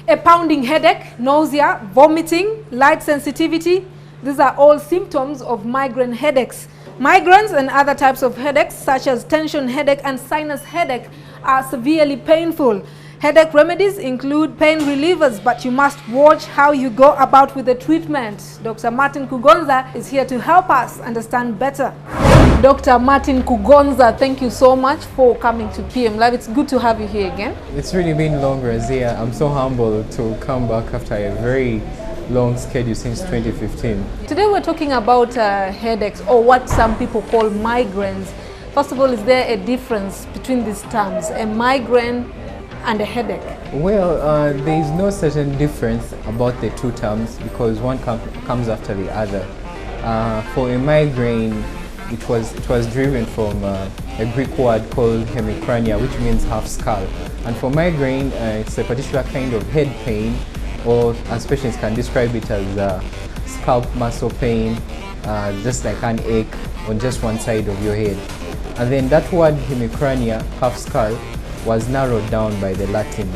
A pounding headache, nausea, vomiting, light sensitivity. These are all symptoms of migraine headaches. Migraines and other types of headaches, such as tension headache and sinus headache, are severely painful. Headache remedies include pain relievers, but you must watch how you go about with the treatment. Dr. Marting Kugonza is here to help us understand better. Dr. Marting Kugonza, thank you so much for coming to PM Live. It's good to have you here again. It's really been long, Razia. I'm so humbled to come back after a very long schedule since 2015. Today we're talking about headaches, or what some people call migraines. First of all, is there a difference between these terms, a migraine and a headache? Well, there is no certain difference about the two terms because one comes after the other. For a migraine, it was driven from a Greek word called hemicrania, which means half skull. And for migraine, it's a particular kind of head pain, or as patients can describe it as scalp muscle pain, just like an ache on just one side of your head. And then that word hemicrania, half skull, was narrowed down by the Latin,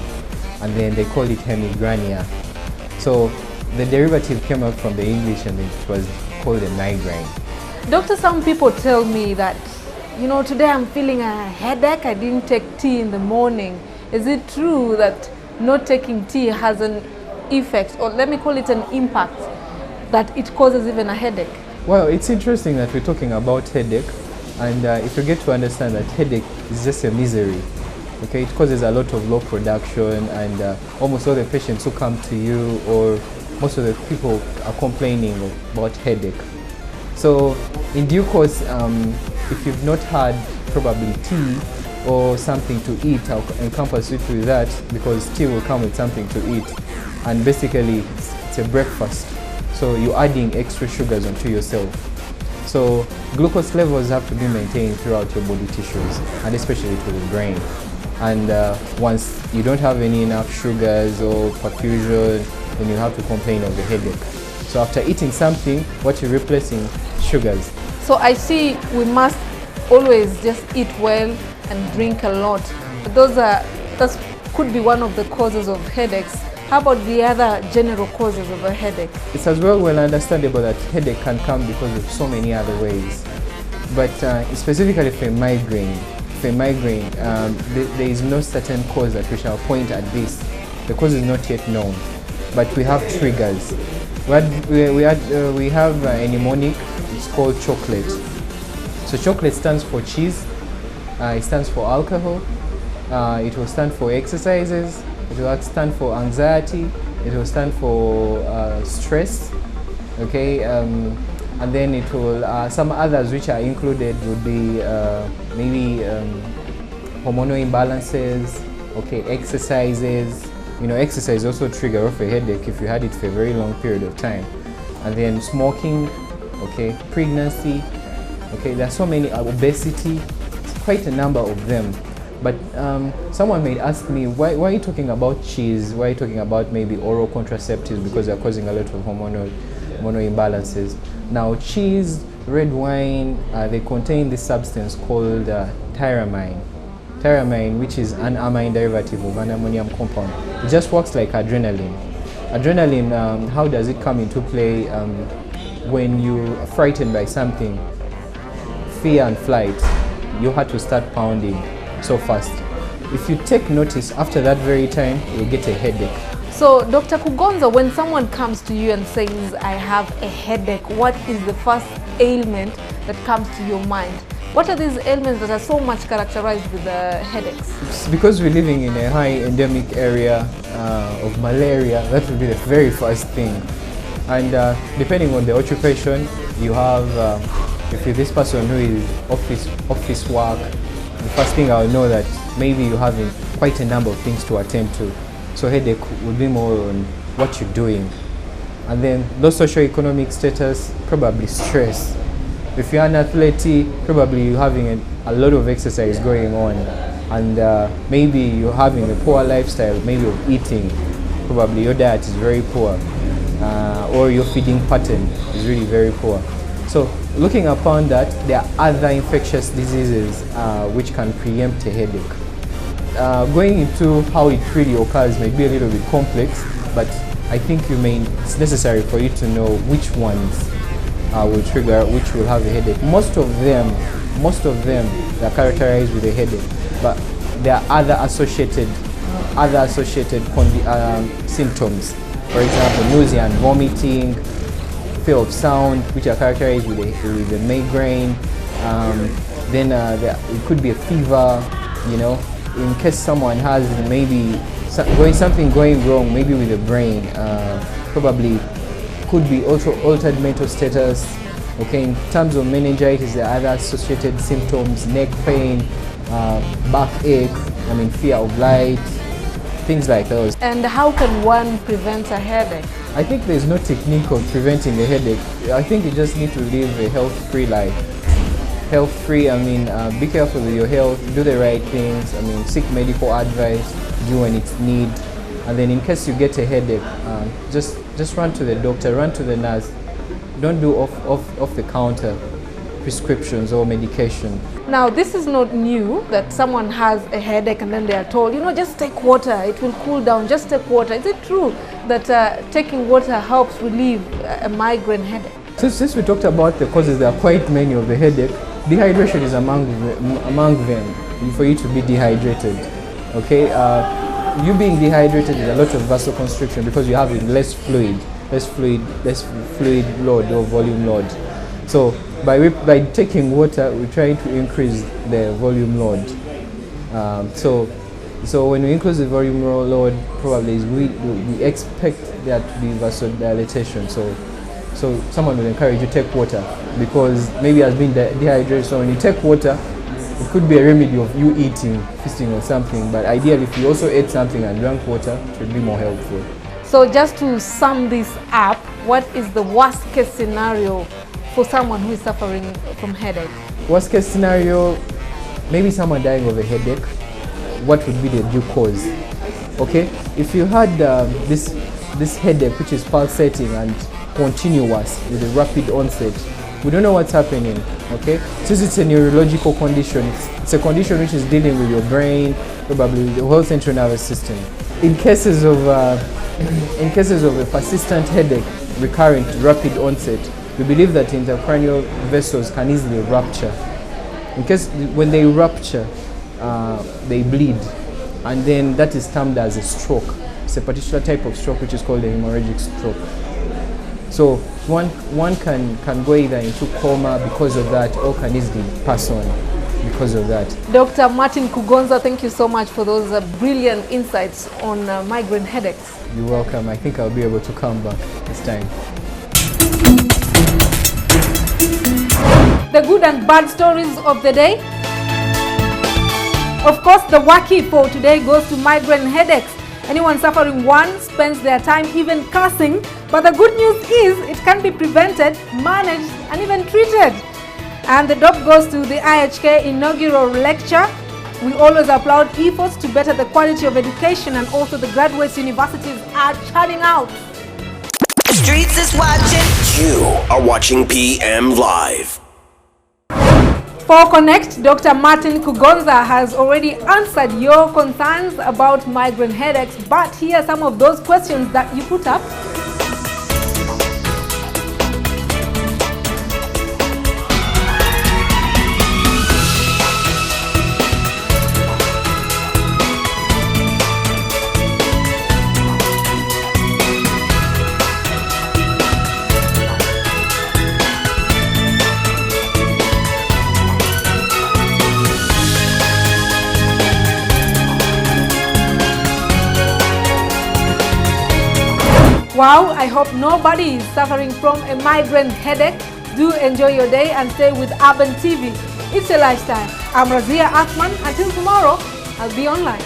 and then they called it hemigrania. So the derivative came out from the English and it was called a migraine. Doctor, some people tell me that, today I'm feeling a headache, I didn't take tea in the morning. Is it true that not taking tea has an effect, or let me call it an impact, that it causes even a headache? Well, it's interesting that we're talking about headache, and if you get to understand that headache is just a misery. Okay, it causes a lot of low production, and almost all the patients who come to you, or most of the people, are complaining about headache. So in due course, if you've not had probably tea or something to eat, I'll encompass it with that, because tea will come with something to eat, and basically it's a breakfast. So you're adding extra sugars onto yourself. So glucose levels have to be maintained throughout your body tissues, and especially to the brain. And once you don't have enough sugars or perfusion, then you have to complain of the headache. So after eating something, what you're replacing? Sugars. So I see we must always just eat well and drink a lot. But that could be one of the causes of headaches. How about the other general causes of a headache? It's as well understandable that headache can come because of so many other ways. But specifically for migraine, there is no certain cause that we shall point at this. The cause is not yet known, but we have triggers. We have a mnemonic. It's called chocolate. So chocolate stands for cheese. It stands for alcohol. It will stand for exercises. It will stand for anxiety. It will stand for stress. Okay. And then it will, some others which are included would be maybe hormonal imbalances, okay, exercises. Exercise also trigger off a headache if you had it for a very long period of time. And then smoking, okay, pregnancy, okay, there are so many, obesity, it's quite a number of them. But someone may ask me, why are you talking about cheese? Why are you talking about maybe oral contraceptives, because they're causing a lot of hormonal imbalances? Now, cheese, red wine, they contain this substance called tyramine. Tyramine, which is an amine derivative of an ammonium compound. It just works like adrenaline. Adrenaline, how does it come into play? When you're frightened by something, fear and flight, your heart will start pounding so fast. If you take notice, after that very time, you'll get a headache. So, Dr. Kugonza, when someone comes to you and says, I have a headache, what is the first ailment that comes to your mind? What are these ailments that are so much characterized with headaches? It's because we're living in a high endemic area of malaria. That would be the very first thing. And depending on the occupation, you have, if you're this person who is office work, the first thing I'll know that maybe you're having quite a number of things to attend to. So headache will be more on what you're doing. And then low socioeconomic status, probably stress. If you're an athlete, probably you're having a lot of exercise going on, and maybe you're having a poor lifestyle, maybe of eating. Probably your diet is very poor, or your feeding pattern is really very poor. So looking upon that, there are other infectious diseases which can preempt a headache. Going into how it really occurs may be a little bit complex, but I think it's necessary for you to know which ones will trigger, which will have a headache. Most of them are characterized with a headache, but there are other associated symptoms. For example, nausea and vomiting, fear of sound, which are characterized with a migraine. Then it could be a fever, in case someone has maybe something going wrong, maybe with the brain, probably could be also altered mental status. Okay, in terms of meningitis, there are other associated symptoms: neck pain, backache, fear of light, things like those. And how can one prevent a headache? I think there's no technique of preventing a headache. I think you just need to live a health-free life. Health-free, be careful with your health, do the right things, seek medical advice, do when it's need. And then in case you get a headache, just run to the doctor, run to the nurse. Don't do off-the-counter prescriptions or medication. Now, this is not new that someone has a headache and then they are told, just take water, it will cool down, just take water. Is it true that taking water helps relieve a migraine headache? Since we talked about the causes, there are quite many of the headache. Dehydration is among them, for you to be dehydrated. Okay, you being dehydrated is a lot of vasoconstriction because you have less fluid load or volume load. So by taking water, we try to increase the volume load. So when we increase the volume load, probably we expect there to be vasodilatation. So someone will encourage you to take water because maybe has been dehydrated. So when you take water, it could be a remedy of you feasting or something. But ideally, if you also ate something and drank water, it would be more helpful. So just to sum this up, what is the worst case scenario for someone who is suffering from headache? Worst case scenario, maybe someone dying of a headache. What would be the due cause? Okay, if you had this headache which is pulsating and continuous with a rapid onset, we don't know what's happening. Okay, since it's a neurological condition, it's a condition which is dealing with your brain, probably the whole central nervous system. In cases of a persistent headache, recurrent, rapid onset, we believe that intracranial vessels can easily rupture. In case when they rupture, they bleed, and then that is termed as a stroke. It's a particular type of stroke which is called a hemorrhagic stroke. So one can go either into coma because of that, or can easily pass on because of that. Dr. Marting Kugonza, thank you so much for those brilliant insights on migraine headaches. You're welcome. I think I'll be able to come back this time. The good and bad stories of the day. Of course, the wacky for today goes to migraine headaches. Anyone suffering one spends their time even cursing, but the good news is it can be prevented, managed, and even treated. And the dop goes to the IHK inaugural lecture. We always applaud efforts to better the quality of education, and also the graduates universities are churning out. The streets is watching. You are watching PM Live. For Connect, Dr. Marting Kugonza has already answered your concerns about migraine headaches, but here are some of those questions that you put up. Wow, I hope nobody is suffering from a migraine headache. Do enjoy your day and stay with Urban TV. It's a lifestyle. I'm Razia Athman. Until tomorrow, I'll be online.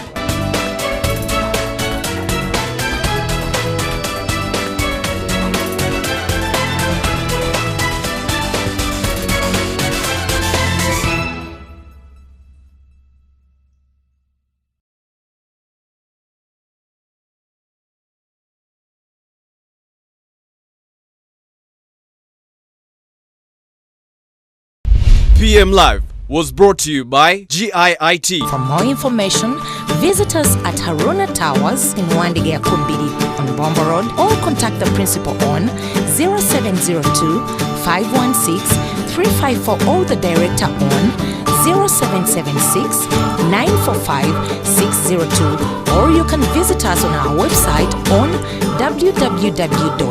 PM Live. was brought to you by GIIT. For more information, visit us at Haruna Towers in Wandige Kubiri on Bomba Road, or contact the principal on 0702-516-354 or the director on 0776-945-602, or you can visit us on our website on www.giit.se.ug.